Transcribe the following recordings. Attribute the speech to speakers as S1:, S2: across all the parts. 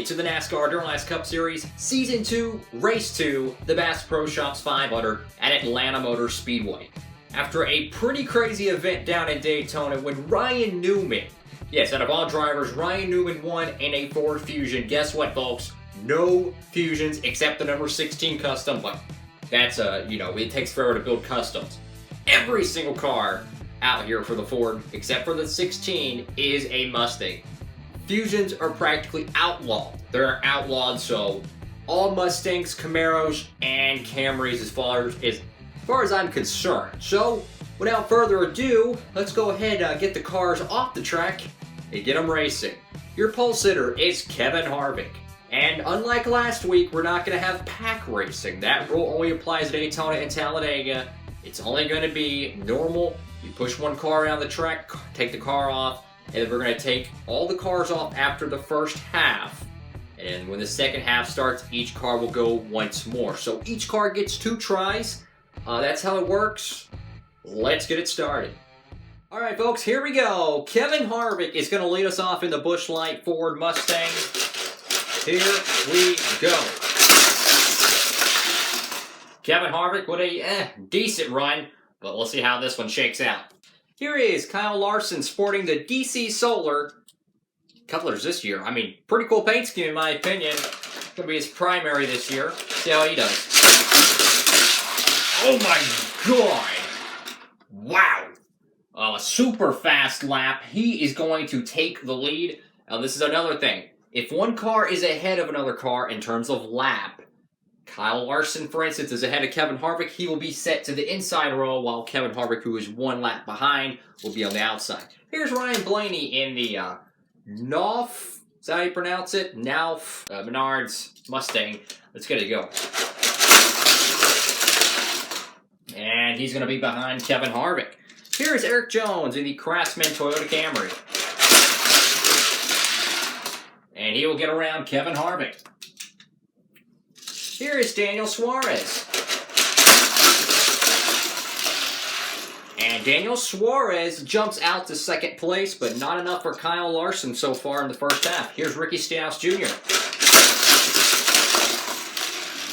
S1: to the NASCAR Duralast Cup Series, Season 2, Race 2, the Bass Pro Shops 500 at Atlanta Motor Speedway. After a pretty crazy event down in Daytona when Ryan Newman, yes, out of all drivers, Ryan Newman won in a Ford Fusion. Guess what, folks? No Fusions except the number 16 custom, but that's, it takes forever to build customs. Every single car out here for the Ford, except for the 16, is a Mustang. Fusions are practically outlawed. They're outlawed, so all Mustangs, Camaros, and Camrys as far as I'm concerned. So, without further ado, let's go ahead and get the cars off the track and get them racing. Your pole sitter is Kevin Harvick. And unlike last week, we're not going to have pack racing. That rule only applies to Daytona and Talladega. It's only going to be normal. You push one car around the track, take the car off, and then we're going to take all the cars off after the first half. And when the second half starts, each car will go once more. So each car gets 2 tries. That's how it works. Let's get it started. Alright folks, here we go. Kevin Harvick is going to lead us off in the Busch Light Ford Mustang. Here we go. Kevin Harvick with a decent run, but we'll see how this one shakes out. Here is Kyle Larson sporting the DC Solar couplers this year. I mean, pretty cool paint scheme in my opinion. Gonna be his primary this year. See how he does. Oh my god! Wow! A super fast lap. He is going to take the lead. Now this is another thing. If one car is ahead of another car in terms of lap, Kyle Larson, for instance, is ahead of Kevin Harvick. He will be set to the inside row, while Kevin Harvick, who is 1 lap behind, will be on the outside. Here's Ryan Blaney in the Nauf, is that how you pronounce it? Nauf Menards Mustang. Let's get it going. And he's going to be behind Kevin Harvick. Here's Eric Jones in the Craftsman Toyota Camry. And he will get around Kevin Harvick. Here is Daniel Suarez. And Daniel Suarez jumps out to second place, but not enough for Kyle Larson so far in the first half. Here's Ricky Stenhouse Jr.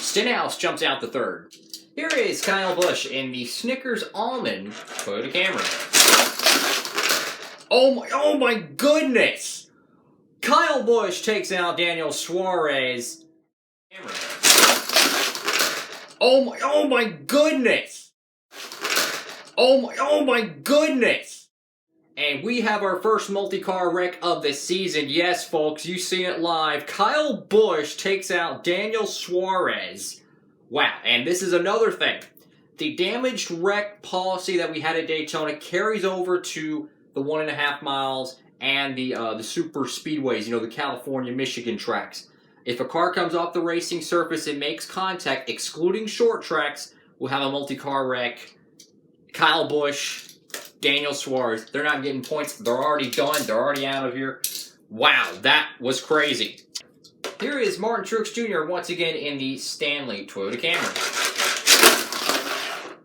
S1: Stenhouse jumps out to third. Here is Kyle Busch in the Snickers Almond Toyota Camry. Oh my goodness! Kyle Busch takes out Daniel Suarez. Oh my goodness! Oh my goodness! And we have our first multi-car wreck of the season. Yes, folks, you see it live. Kyle Busch takes out Daniel Suarez. Wow, and this is another thing. The damaged wreck policy that we had at Daytona carries over to the 1.5 miles and the super speedways, the California, Michigan tracks. If a car comes off the racing surface and makes contact, excluding short tracks, we'll have a multi-car wreck. Kyle Busch, Daniel Suarez, they're not getting points. They're already done. They're already out of here. Wow, that was crazy. Here is Martin Truex Jr. once again in the Stanley Toyota Camry.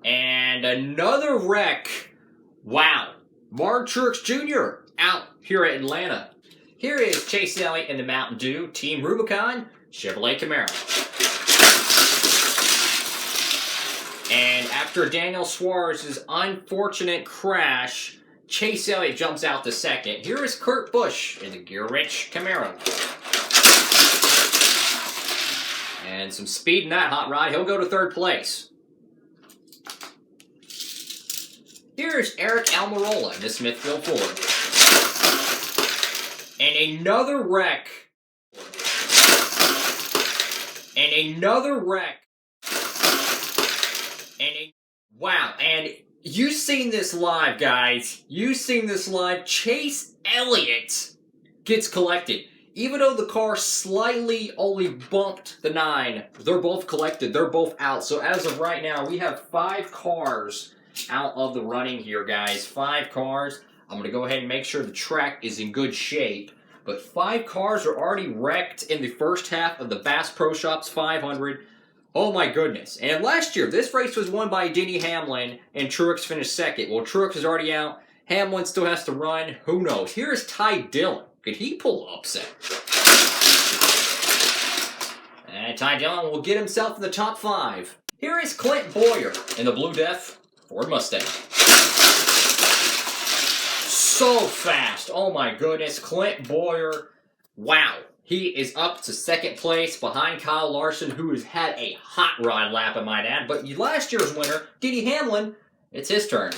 S1: And another wreck. Wow. Martin Truex Jr. out here at Atlanta. Here is Chase Elliott in the Mountain Dew Team Rubicon Chevrolet Camaro. And after Daniel Suarez's unfortunate crash, Chase Elliott jumps out to second. Here is Kurt Busch in the Gear-Rich Camaro. And some speed in that hot rod. He'll go to third place. Here's Eric Almirola in the Smithfield Ford. And another wreck. And another wreck. Wow, and you've seen this live, guys. You've seen this live. Chase Elliott gets collected. Even though the car slightly only bumped the 9, they're both collected. They're both out. So as of right now, we have 5 cars out of the running here, guys. 5 cars. I'm going to go ahead and make sure the track is in good shape. But 5 cars are already wrecked in the first half of the Bass Pro Shops 500. Oh my goodness. And last year, this race was won by Denny Hamlin, and Truex finished second. Well, Truex is already out. Hamlin still has to run. Who knows? Here's Ty Dillon. Could he pull upset? And Ty Dillon will get himself in the top 5. Here is Clint Boyer in the Blue Def Ford Mustang. So fast. Oh my goodness. Clint Boyer. Wow. He is up to second place behind Kyle Larson, who has had a hot rod lap, I might add. But last year's winner, Denny Hamlin, it's his turn.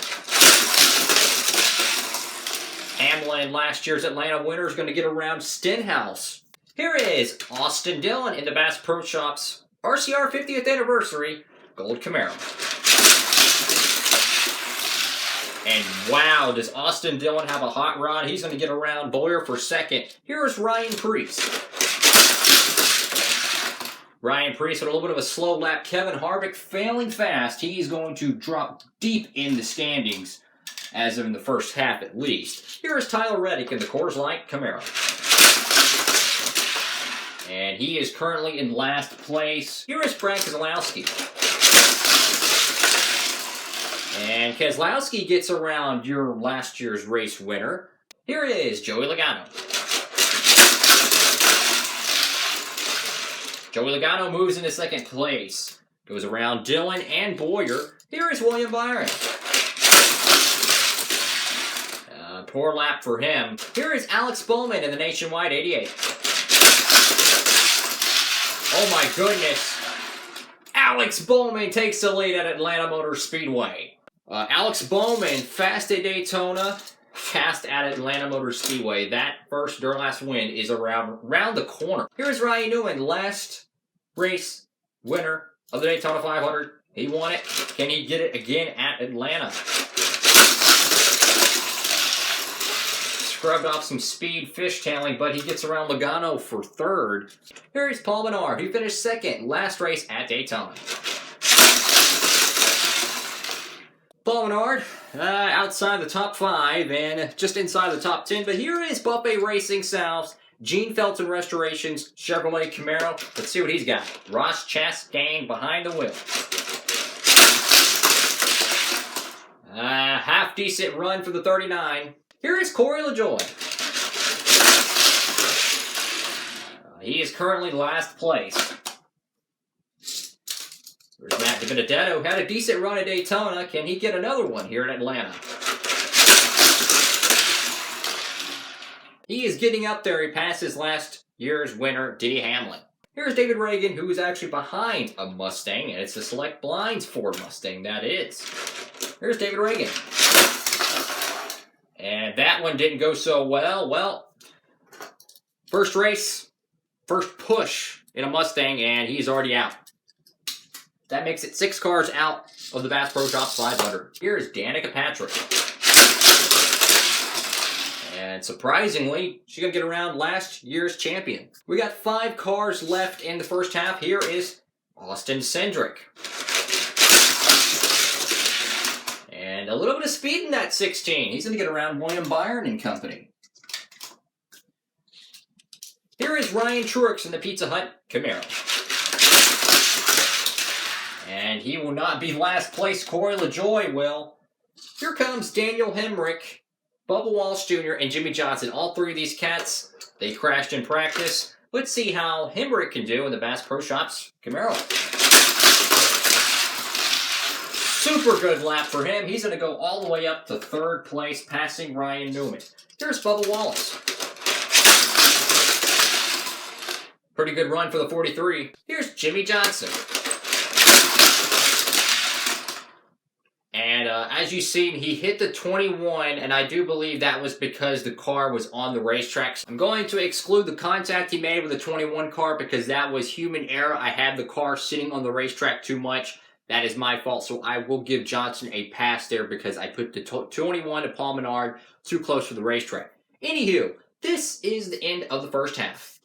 S1: Hamlin, last year's Atlanta winner, is going to get around Stenhouse. Here is Austin Dillon in the Bass Pro Shops RCR 50th Anniversary Gold Camaro. And wow, does Austin Dillon have a hot rod? He's going to get around Boyer for second. Here is Ryan Preece. Ryan Preece with a little bit of a slow lap. Kevin Harvick failing fast. He's going to drop deep in the standings, as in the first half at least. Here is Tyler Reddick in the Coors Light Camaro. And he is currently in last place. Here is Frank Keselowski. And Keselowski gets around your last year's race winner. Here is Joey Logano. Joey Logano moves into second place. Goes around Dillon and Boyer. Here is William Byron. Poor lap for him. Here is Alex Bowman in the Nationwide 88. Oh my goodness. Alex Bowman takes the lead at Atlanta Motor Speedway. Alex Bowman, fast at Daytona, fast at Atlanta Motor Speedway. That first Duralast win is around the corner. Here's Ryan Newman, last race winner of the Daytona 500. He won it. Can he get it again at Atlanta? Scrubbed off some speed fishtailing, but he gets around Logano for third. Here's Paul Menard, who finished second last race at Daytona. Paul Menard, outside the top 5 and just inside the top 10, but here is Buffet Racing South's Gene Felton Restorations Chevrolet Camaro. Let's see what he's got. Ross Chastain behind the wheel. Half decent run for the 39. Here is Corey LaJoie. He is currently last place. There's Matt DiBenedetto. Had a decent run at Daytona. Can he get another one here in Atlanta? He is getting up there. He passes last year's winner, Denny Hamlin. Here's David Reagan, who is actually behind a Mustang, and it's a Select Blinds Ford Mustang, that is. Here's David Reagan. And that one didn't go so well. Well, first race, first push in a Mustang, and he's already out. That makes it 6 cars out of the Bass Pro Shops 500. Here is Danica Patrick. And surprisingly, she's going to get around last year's champion. We got 5 cars left in the first half. Here is Austin Cindric. And a little bit of speed in that 16. He's going to get around William Byron and company. Here is Ryan Truex in the Pizza Hut Camaro. And he will not be last place. Corey LaJoie will. Here comes Daniel Hemrick, Bubba Walsh Jr., and Jimmy Johnson. All 3 of these cats, they crashed in practice. Let's see how Hemrick can do in the Bass Pro Shops Camaro. Super good lap for him. He's going to go all the way up to 3rd place, passing Ryan Newman. Here's Bubba Wallace. Pretty good run for the 43. Here's Jimmy Johnson. And as you've seen, he hit the 21, and I do believe that was because the car was on the racetrack. I'm going to exclude the contact he made with the 21 car because that was human error. I had the car sitting on the racetrack too much. That is my fault, so I will give Johnson a pass there because I put the 21 to Paul Menard too close for the racetrack. Anywho, this is the end of the first half.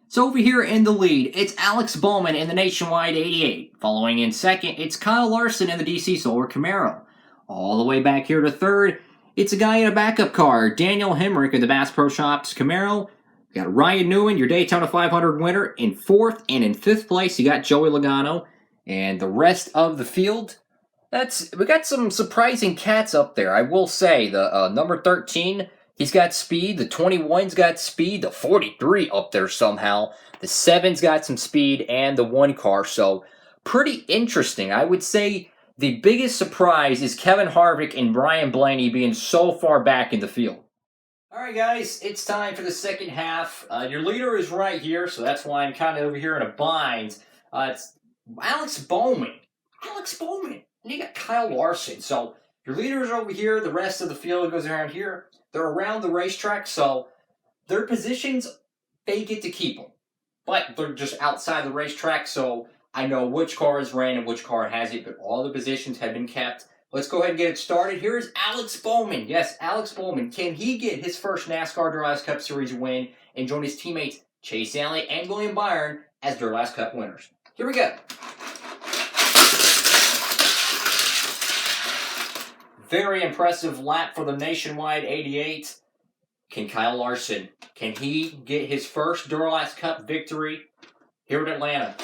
S1: So over here in the lead, it's Alex Bowman in the Nationwide 88. Following in second, it's Kyle Larson in the DC Solar Camaro. All the way back here to third, it's a guy in a backup car, Daniel Hemrick in the Bass Pro Shops Camaro. We got Ryan Newman, your Daytona 500 winner, in 4th, and in 5th place, you got Joey Logano. And the rest of the field, we got some surprising cats up there. I will say, the number 13, He's got speed. The 21's got speed. The 43 up there somehow. The 7's got some speed, and the 1 car. So pretty interesting. I would say the biggest surprise is Kevin Harvick and Ryan Blaney being so far back in the field. All right, guys, it's time for the second half. Your leader is right here, so that's why I'm kind of over here in a bind. It's Alex Bowman. And you got Kyle Larson. So your leader is over here. The rest of the field goes around here. They're around the racetrack, so their positions, they get to keep them. But they're just outside the racetrack, so I know which car is ran and which car has it, but all the positions have been kept. Let's go ahead and get it started. Here's Alex Bowman. Yes, Alex Bowman. Can he get his first NASCAR Duralast Cup Series win and join his teammates Chase Elliott and William Byron as Duralast Cup winners? Here we go. Very impressive lap for the Nationwide 88. Can Kyle Larson, can he get his first Duralast Cup victory here in Atlanta?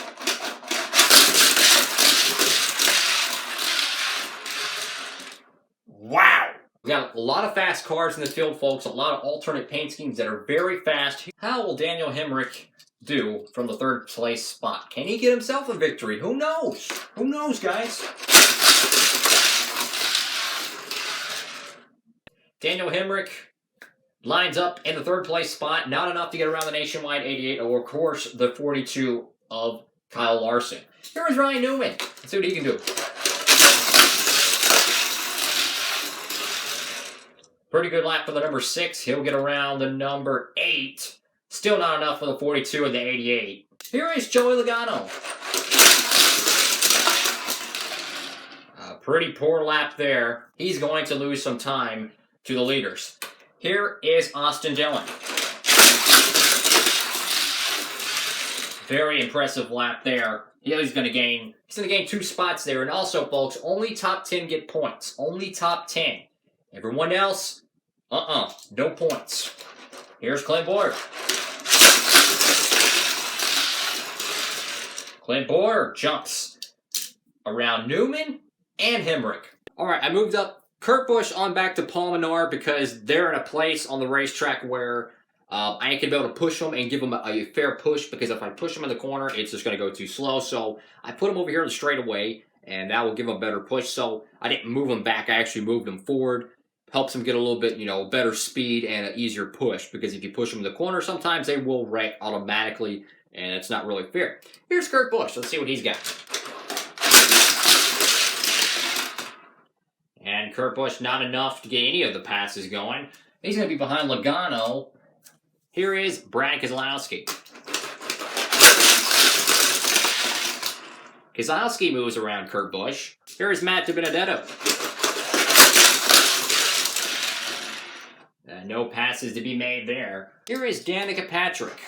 S1: Wow! We got a lot of fast cars in the field, folks. A lot of alternate paint schemes that are very fast. How will Daniel Hemrick do from the third place spot? Can he get himself a victory? Who knows? Who knows, guys? Daniel Hemrick lines up in the third place spot. Not enough to get around the Nationwide 88, or of course the 42 of Kyle Larson. Here is Ryan Newman. Let's see what he can do. Pretty good lap for the number 6. He'll get around the number 8. Still not enough for the 42 and the 88. Here is Joey Logano. A pretty poor lap there. He's going to lose some time to the leaders. Here is Austin Dillon. Very impressive lap there. He's going to gain 2 spots there. And also, folks, only top 10 get points. Only top 10. Everyone else, no points. Here's Clint Bowyer. Clint Bowyer jumps around Newman and Hemrick. All right, I moved up Kurt Busch on back to Paul Menard because they're in a place on the racetrack where I ain't going to be able to push them and give them a fair push, because if I push them in the corner, it's just going to go too slow. So I put them over here in the straightaway, and that will give them a better push. So I didn't move them back. I actually moved them forward. Helps them get a little bit, better speed and an easier push, because if you push them in the corner, sometimes they will wreck automatically, and it's not really fair. Here's Kurt Busch. Let's see what he's got. And Kurt Busch, not enough to get any of the passes going. He's going to be behind Logano. Here is Brad Keselowski. Keselowski moves around Kurt Busch. Here is Matt DiBenedetto. No passes to be made there. Here is Danica Patrick.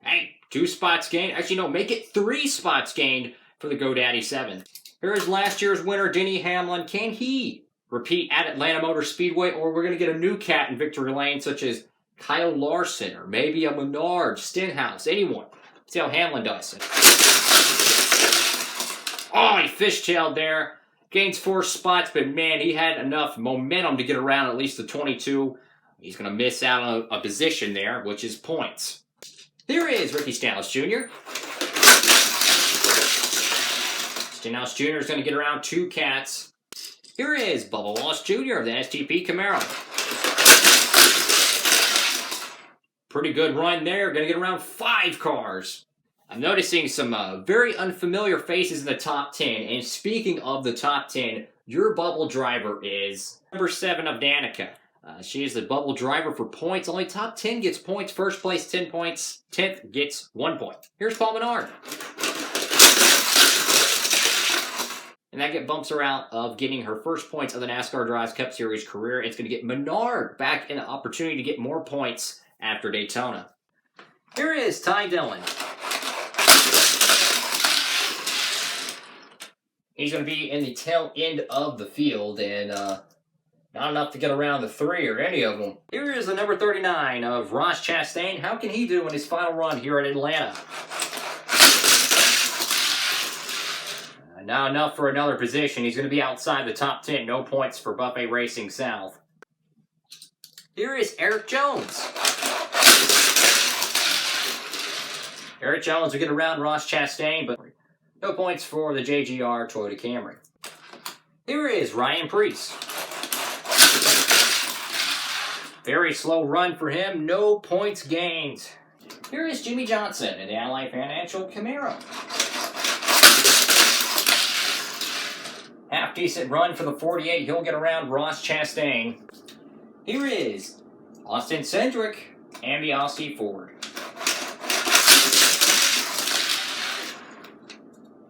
S1: Hey, 2 spots gained. Actually, no, make it 3 spots gained for the GoDaddy 7. Here is last year's winner, Denny Hamlin. Can he repeat at Atlanta Motor Speedway, or we're going to get a new cat in victory lane, such as Kyle Larson, or maybe a Menard, Stenhouse, anyone. See how Hamlin does. Oh, he fishtailed there. Gains 4 spots, but man, he had enough momentum to get around at least the 22. He's going to miss out on a position there, which is points. Here is Ricky Stenhouse Jr. Stenhouse Jr. is going to get around 2 cats. Here is Bubba Wallace Jr. of the STP Camaro. Pretty good run there. Going to get around 5 cars. I'm noticing some very unfamiliar faces in the top 10. And speaking of the top 10, your bubble driver is number 7 of Danica. She is the bubble driver for points. Only top 10 gets points. First place, 10 points. 10th gets 1 point. Here's Paul Menard. And that bumps her out of getting her first points of the NASCAR Duralast Cup Series career. It's going to get Menard back in the opportunity to get more points after Daytona. Here is Ty Dillon. He's going to be in the tail end of the field, and not enough to get around the 3 or any of them. Here is the number 39 of Ross Chastain. How can he do in his final run here at Atlanta? And not enough for another position. He's going to be outside the top 10. No points for Buffet Racing South. Here is Eric Jones. Eric Jones will get around Ross Chastain, but no points for the JGR Toyota Camry. Here is Ryan Preece. Very slow run for him, no points gained. Here is Jimmy Johnson in the Ally Financial Camaro. Half decent run for the 48, he'll get around Ross Chastain. Here is Austin Cindric and the Aussie Ford.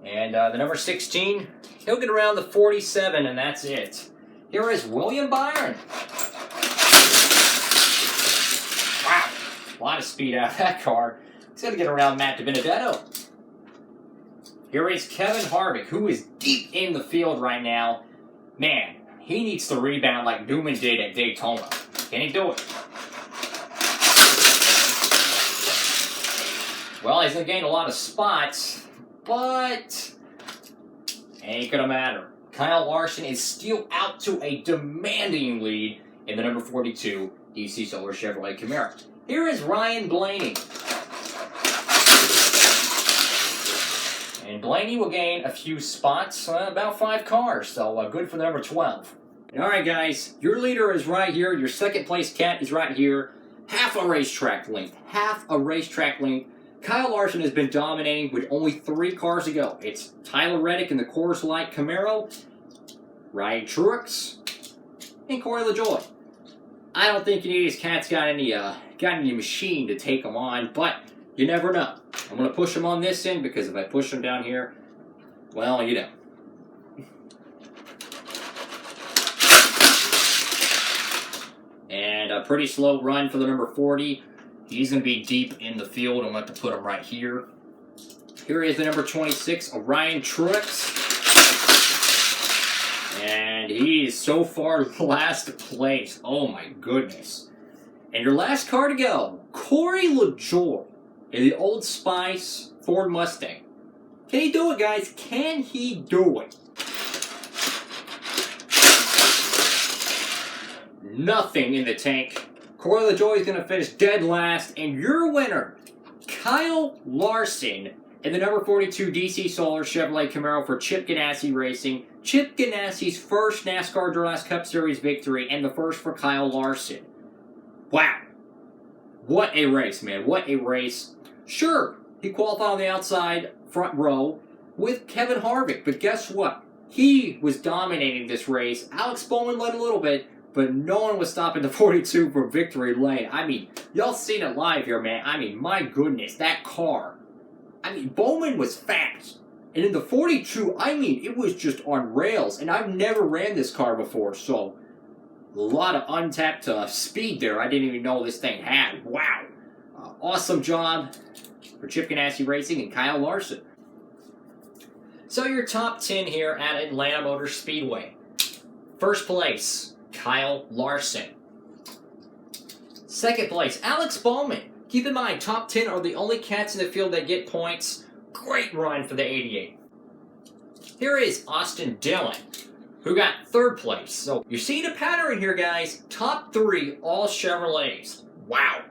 S1: And the number 16, he'll get around the 47, and that's it. Here is William Byron. Wow, a lot of speed out of that car. He's going to get around Matt DiBenedetto. Here is Kevin Harvick, who is deep in the field right now. Man, he needs to rebound like Newman did at Daytona. Can he do it? Well, he's going to gain a lot of spots, but ain't going to matter. Kyle Larson is still out to a demanding lead in the number 42 DC Solar Chevrolet Camaro. Here is Ryan Blaney. And Blaney will gain a few spots, about 5 cars, so good for the number 12. Alright guys, your leader is right here, your second place cat is right here. Half a racetrack length. Half a racetrack length. Kyle Larson has been dominating with only 3 cars to go. It's Tyler Reddick in the Coors Light Camaro, Ryan Truex, and Corey LaJoie. I don't think any of these cats got any machine to take them on, but you never know. I'm going to push them on this end because if I push them down here, well, you know. And a pretty slow run for the number 40. He's going to be deep in the field. I'm going to have to put him right here. Here is the number 26, Ryan Truex. And he is so far last place. Oh my goodness. And your last car to go, Corey LaJoie in the Old Spice Ford Mustang. Can he do it, guys? Can he do it? Nothing in the tank. Corey LaJoie is going to finish dead last, and your winner, Kyle Larson, in the number 42 DC Solar Chevrolet Camaro for Chip Ganassi Racing. Chip Ganassi's first NASCAR Duralast Cup Series victory, and the first for Kyle Larson. Wow. What a race, man. What a race. Sure, he qualified on the outside front row with Kevin Harvick, but guess what? He was dominating this race. Alex Bowman led a little bit, but no one was stopping the 42 from victory lane. I mean, y'all seen it live here, man. I mean, my goodness, that car. I mean, Bowman was fast. And in the 42, I mean, it was just on rails. And I've never ran this car before, so a lot of untapped speed there. I didn't even know this thing had. Wow. Awesome job for Chip Ganassi Racing and Kyle Larson. So your top 10 here at Atlanta Motor Speedway. First place, Kyle Larson. Second place, Alex Bowman. Keep in mind, top 10 are the only cats in the field that get points. Great run for the 88. Here is Austin Dillon, who got third place. So you're seeing a pattern here, guys. Top 3, all Chevrolets. Wow.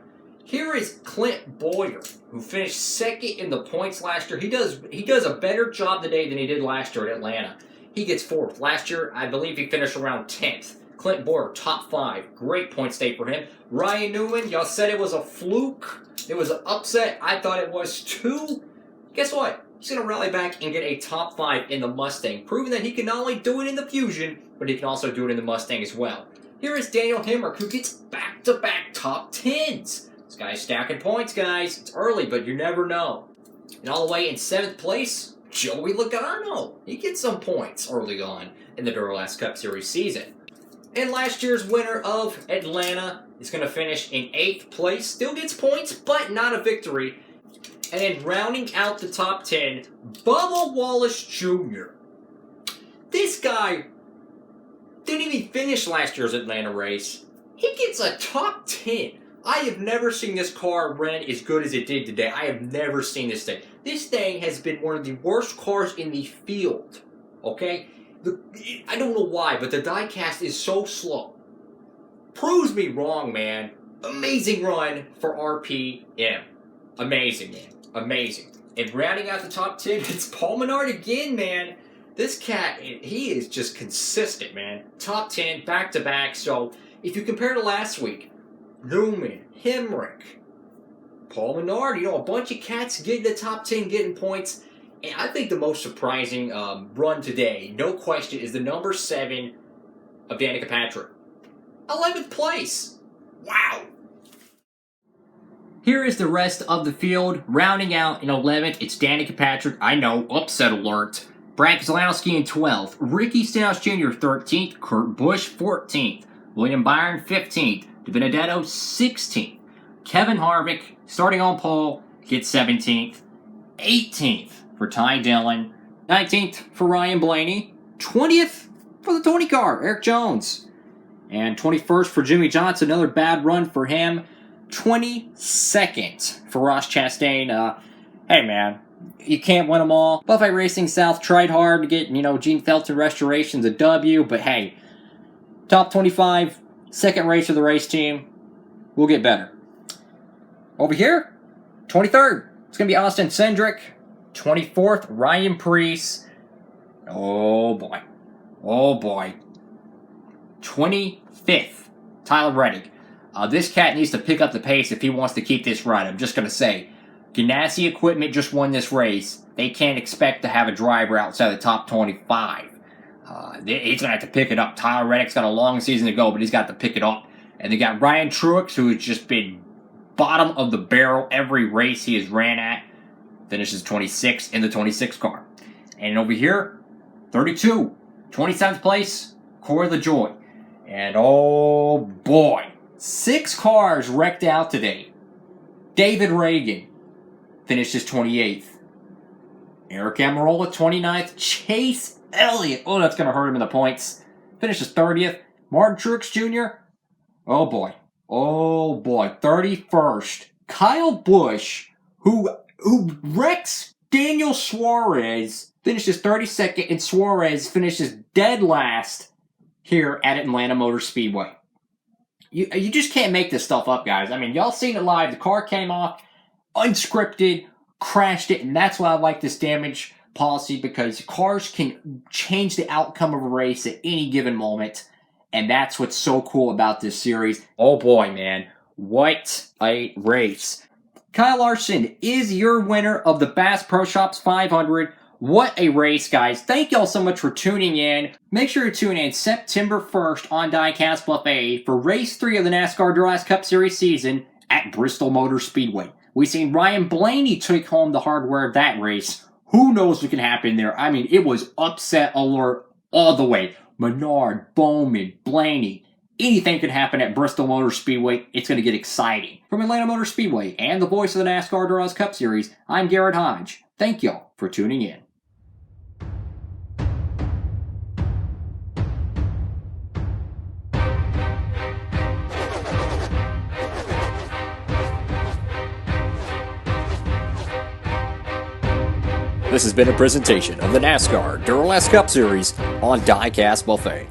S1: Here is Clint Boyer, who finished second in the points last year. He does a better job today than he did last year at Atlanta. He gets 4th. Last year, I believe he finished around 10th. Clint Boyer, top 5. Great points day for him. Ryan Newman, y'all said it was a fluke. It was an upset. I thought it was too. Guess what? He's going to rally back and get a top 5 in the Mustang, proving that he can not only do it in the Fusion, but he can also do it in the Mustang as well. Here is Daniel Hemrick, who gets back-to-back top 10s. This guy's stacking points, guys. It's early, but you never know. And all the way in 7th place, Joey Logano. He gets some points early on in the Duralast Cup Series season. And last year's winner of Atlanta is going to finish in 8th place. Still gets points, but not a victory. And then rounding out the top 10, Bubba Wallace Jr. This guy didn't even finish last year's Atlanta race. He gets a top 10. I have never seen this car run as good as it did today. I have never seen this thing. This thing has been one of the worst cars in the field Okay? I don't know why, but the diecast is so slow. Proves me wrong, man. Amazing run for RPM. Amazing, man. Amazing. And rounding out the top 10, it's Paul Menard again, man. This cat, he is just consistent, man. Top 10, back-to-back. So, if you compare to last week, Newman, Hemrick, Paul Menard, a bunch of cats getting the top 10, getting points. And I think the most surprising run today, no question, is the number 7 of Danica Patrick. 11th place. Wow. Here is the rest of the field. Rounding out in 11th, it's Danica Patrick. I know, upset alert. Brad Keselowski in 12th. Ricky Stenhouse Jr. 13th. Kurt Busch 14th. William Byron 15th. DiBenedetto 16th. Kevin Harvick, starting on pole, gets 17th. 18th for Ty Dillon. 19th for Ryan Blaney. 20th for the Tony car, Eric Jones. And 21st for Jimmy Johnson. Another bad run for him. 22nd for Ross Chastain. Hey, man. You can't win them all. Buffet Racing South tried hard to get, Gene Felton Restorations a W. But hey, top 25, second race of the race team. We'll get better. Over here, 23rd. It's going to be Austin Cindric. 24th, Ryan Preece. Oh, boy. Oh, boy. 25th, Tyler Reddick. This cat needs to pick up the pace if he wants to keep this run. I'm just going to say, Ganassi Equipment just won this race. They can't expect to have a driver outside the top 25. He's going to have to pick it up. Tyler Reddick's got a long season to go, but he's got to pick it up. And they got Ryan Truex, who has just been bottom of the barrel every race he has ran at. Finishes 26th in the 26 car. And over here, 32. 27th place, Corey LaJoie. And oh boy, 6 cars wrecked out today. David Reagan finishes 28th. Eric Almirola 29th. Chase Elliott, oh, that's going to hurt him in the points, finishes 30th. Martin Truex Jr., oh boy, 31st. Kyle Busch, who wrecks Daniel Suarez, finishes 32nd, and Suarez finishes dead last here at Atlanta Motor Speedway. You just can't make this stuff up, guys. I mean, y'all seen it live. The car came off, unscripted, crashed it, and that's why I like this damage policy, because cars can change the outcome of a race at any given moment, and that's what's so cool about this series. Oh boy, man. What a race. Kyle Larson is your winner of the Bass Pro Shops 500. What a race, guys. Thank y'all so much for tuning in. Make sure to tune in September 1st on Diecast Buffet for Race 3 of the NASCAR Duralast Cup Series season at Bristol Motor Speedway. We seen Ryan Blaney take home the hardware of that race. Who knows what can happen there? I mean, it was upset alert all the way. Menard, Bowman, Blaney. Anything could happen at Bristol Motor Speedway. It's going to get exciting. From Atlanta Motor Speedway and the voice of the NASCAR Duralast Cup Series, I'm Garrett Hodge. Thank y'all for tuning in.
S2: This has been a presentation of the NASCAR Duralast Cup Series on Diecast Buffet.